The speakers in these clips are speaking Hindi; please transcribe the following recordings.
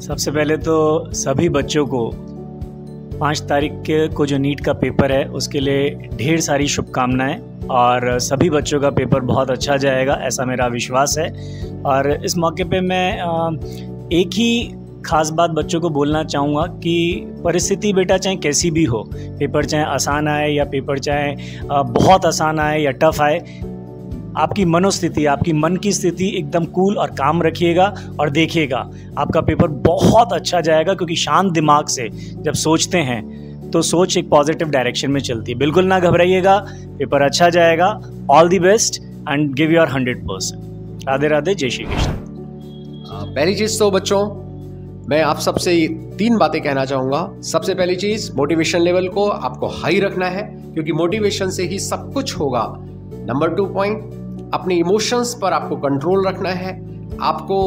सबसे पहले तो सभी बच्चों को 5 तारीख को जो नीट का पेपर है उसके लिए ढेर सारी शुभकामनाएं और सभी बच्चों का पेपर बहुत अच्छा जाएगा ऐसा मेरा विश्वास है। और इस मौके पे मैं एक ही ख़ास बात बच्चों को बोलना चाहूँगा कि परिस्थिति बेटा चाहे कैसी भी हो, पेपर चाहे आसान आए या पेपर चाहे बहुत आसान आए या टफ़ आए, आपकी मनोस्थिति, आपकी मन की स्थिति एकदम कूल और काम रखिएगा और देखिएगा आपका पेपर बहुत अच्छा जाएगा। क्योंकि शांत दिमाग से जब सोचते हैं तो सोच एक पॉजिटिव डायरेक्शन में चलती है। बिल्कुल ना घबराइएगा, पेपर अच्छा जाएगा। All the best and give your 100%। Radhe Radhe, जय श्री कृष्ण। पहली चीज़ तो बच्चों मैं आप सबसे 3 बातें कहना चाहूँगा। सबसे पहली चीज़, मोटिवेशन लेवल को आपको हाई रखना है क्योंकि मोटिवेशन से ही सब कुछ होगा। नंबर 2 पॉइंट, अपने इमोशंस पर आपको कंट्रोल रखना है। आपको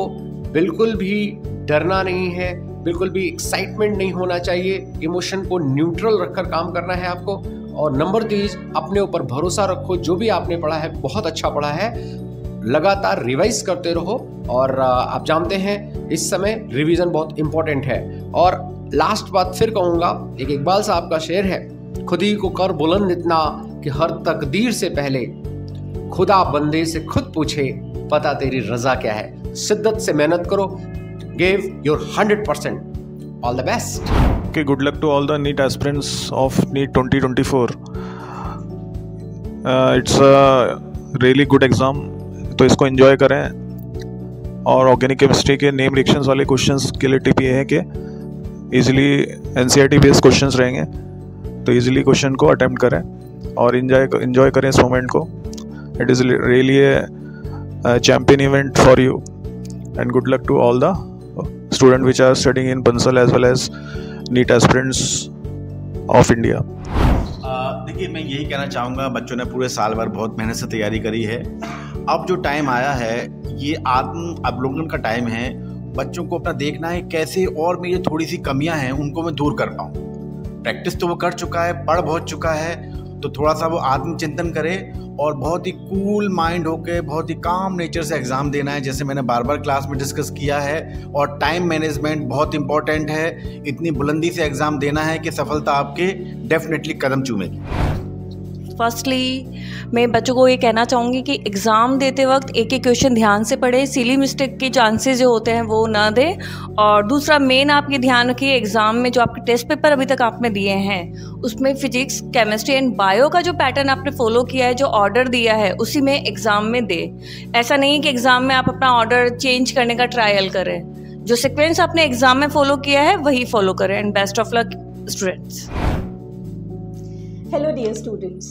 बिल्कुल भी डरना नहीं है, बिल्कुल भी एक्साइटमेंट नहीं होना चाहिए। इमोशन को न्यूट्रल रखकर काम करना है आपको। और नंबर 3, अपने ऊपर भरोसा रखो। जो भी आपने पढ़ा है बहुत अच्छा पढ़ा है, लगातार रिवाइज करते रहो। और आप जानते हैं इस समय रिवीजन बहुत इंपॉर्टेंट है। और लास्ट बात फिर कहूँगा, एक इकबाल साहब का शेर है, खुद ही को कर बुलंद इतना कि हर तकदीर से पहले खुदा बंदे से खुद पूछे पता तेरी रजा क्या है। शिद्दत से मेहनत करो, give your 100%। All the best. Okay, good luck to all the NEET aspirants of NEET 2024. It's a really good exam, तो इसको enjoy करें। और ऑर्गेनिक केमिस्ट्री के नेम रिएक्शंस वाले क्वेश्चंस के लिए टिप ये है कि इजीली NCERT बेस्ड क्वेश्चंस रहेंगे, तो इजीली क्वेश्चन को अटेम्प्ट करें और enjoy करें इस मोमेंट को। It is really a champion event for you, and good luck to all the students which are studying in Bansal as well as NEET aspirants of India. देखिए, मैं यही कहना चाहूँगा, बच्चों ने पूरे साल भर बहुत मेहनत से तैयारी करी है। अब जो टाइम आया है ये आत्म अवलोकन का टाइम है। बच्चों को अपना देखना है कैसे और मेरी थोड़ी सी कमियां हैं उनको मैं दूर कर पाऊँ। प्रैक्टिस तो वो कर चुका है, पढ़ बहुत चुका है, तो थोड़ा सा वो आत्मचिंतन करे और बहुत ही कूल माइंड होकर बहुत ही काम नेचर से एग्ज़ाम देना है, जैसे मैंने बार क्लास में डिस्कस किया है। और टाइम मैनेजमेंट बहुत इंपॉर्टेंट है। इतनी बुलंदी से एग्ज़ाम देना है कि सफलता आपके डेफिनेटली कदम चूमेगी। फर्स्टली मैं बच्चों को ये कहना चाहूँगी कि एग्ज़ाम देते वक्त एक एक क्वेश्चन ध्यान से पढ़े, सिली मिस्टेक के चांसेस जो होते हैं वो ना दें। और दूसरा मेन आप ये ध्यान रखिए, एग्ज़ाम में जो आपके टेस्ट पेपर अभी तक आपने दिए हैं उसमें फिजिक्स, केमिस्ट्री एंड बायो का जो पैटर्न आपने फॉलो किया है, जो ऑर्डर दिया है उसी में एग्ज़ाम में दे। ऐसा नहीं कि एग्ज़ाम में आप अपना ऑर्डर चेंज करने का ट्रायल करें। जो सिक्वेंस आपने एग्ज़ाम में फॉलो किया है वही फॉलो करें। And best of luck students. Hello dear students.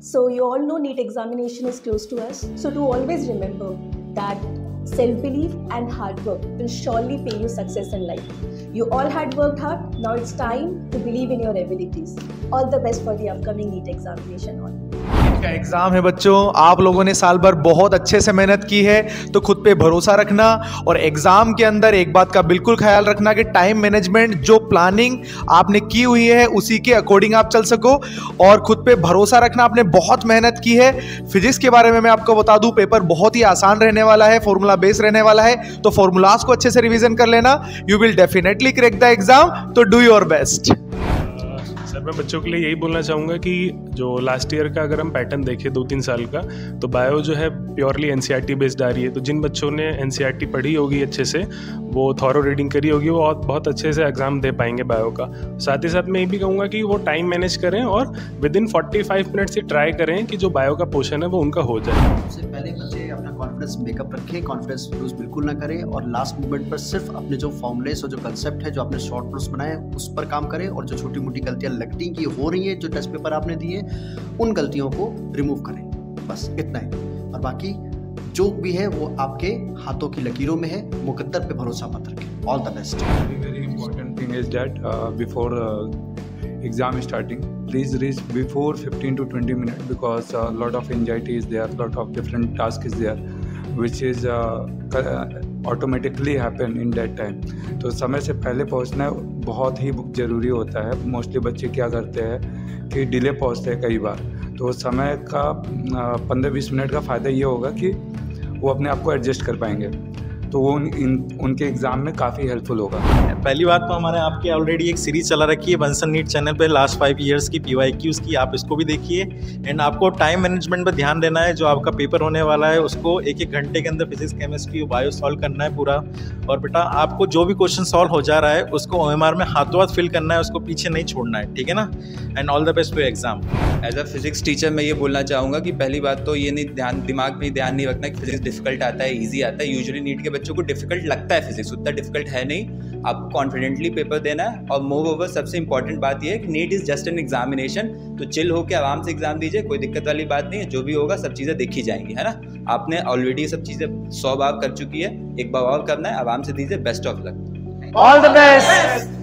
So you all know NEET examination is close to us. So to always remember that self-belief and hard work will surely pay you success in life. You all had worked hard. Now it's time to believe in your abilities. All the best for the upcoming NEET examination on. का एग्जाम है बच्चों, आप लोगों ने साल भर बहुत अच्छे से मेहनत की है, तो खुद पे भरोसा रखना। और एग्जाम के अंदर एक बात का बिल्कुल ख्याल रखना कि टाइम मैनेजमेंट, जो प्लानिंग आपने की हुई है उसी के अकॉर्डिंग आप चल सको। और खुद पे भरोसा रखना, आपने बहुत मेहनत की है। फिजिक्स के बारे में मैं आपको बता दूं, पेपर बहुत ही आसान रहने वाला है, फॉर्मूला बेस रहने वाला है, तो फॉर्मूलाज को अच्छे से रिवीजन कर लेना। You will definitely crack the exam, तो डू योर बेस्ट। सर, मैं बच्चों के लिए यही बोलना चाहूँगा कि जो लास्ट ईयर का अगर हम पैटर्न देखें 2-3 साल का, तो बायो जो है प्योरली NCERT बेस्ड आ रही है। तो जिन बच्चों ने NCERT पढ़ी होगी अच्छे से, वो थॉरो रीडिंग करी होगी, वो बहुत अच्छे से एग्जाम दे पाएंगे बायो का। साथ ही साथ मैं ये भी कहूँगा कि वो टाइम मैनेज करें और विदिन 45 मिनट से ट्राई करें कि जो बायो का पोर्शन है वो उनका हो जाए। सबसे पहले बच्चे अपना कॉन्फिडेंस मेकअप रखें, कॉन्फिडेंस लूज बिल्कुल ना करें और लास्ट मोमेंट पर सिर्फ अपने जो फॉर्मूलेस और जो कंसेप्ट है, जो आपने शॉर्ट नोट्स बनाए उस पर काम करें। और जो छोटी मोटी गलतियाँ लगती कि हो रही है, जो टेस्ट पेपर आपने दिए, उन गलतियों को रिमूव करें। बस इतना ही। और बाकी जो भी है वो आपके हाथों की लकीरों में है। मुकद्दर पे भरोसा मत रखें। All the best. Very important thing is that before exam starting, please reach before 15 to 20 minutes because a lot of anxiety is there, lot of different task is there, which is automatically happen in that time. तो समय से पहले पहुंचना बहुत ही ज़रूरी होता है। मोस्टली बच्चे क्या करते हैं कि डिले पहुंचते हैं कई बार, तो समय का 15-20 मिनट का फ़ायदा ये होगा कि वो अपने आप को एडजस्ट कर पाएंगे। तो वो उनके एग्ज़ाम में काफ़ी हेल्पफुल होगा। पहली बात तो हमारे आपकी ऑलरेडी एक सीरीज चला रखी है बंसल नीट चैनल पे लास्ट 5 इयर्स की PYQs की, आप इसको भी देखिए। एंड आपको टाइम मैनेजमेंट पर ध्यान देना है। जो आपका पेपर होने वाला है उसको 1-1 घंटे के अंदर फिजिक्स, केमिस्ट्री, बायो सॉल्व करना है पूरा। और बेटा आपको जो भी क्वेश्चन सॉल्व हो जा रहा है उसको OMR में हाथों हाथ फिल करना है, उसको पीछे नहीं छोड़ना है, ठीक है ना। And all the best for exam. As a physics teacher मैं ये बोलना चाहूँगा कि पहली बात तो ये नहीं दिमाग में ध्यान नहीं रखना कि फिजिक्स डिफिकल्ट आता है, ईजी आता है। यूजुअली नीट के बच्चों को डिफिकल्ट लगता है फिजिक्स, उतना डिफिकल्ट है नहीं। आपको कॉन्फिडेंटली पेपर देना है। और मोर ओवर सबसे इंपॉर्टेंट बात यह है कि NEET is just an examination, तो चिल होकर आराम से एग्जाम दीजिए, कोई दिक्कत वाली बात नहीं है। जो भी होगा सब चीज़ें देखी जाएंगी, है ना। आपने ऑलरेडी सब चीज़ें 100 बार कर चुकी है, एक बार और करना है, आराम से दीजिए। Best of luck, all the best.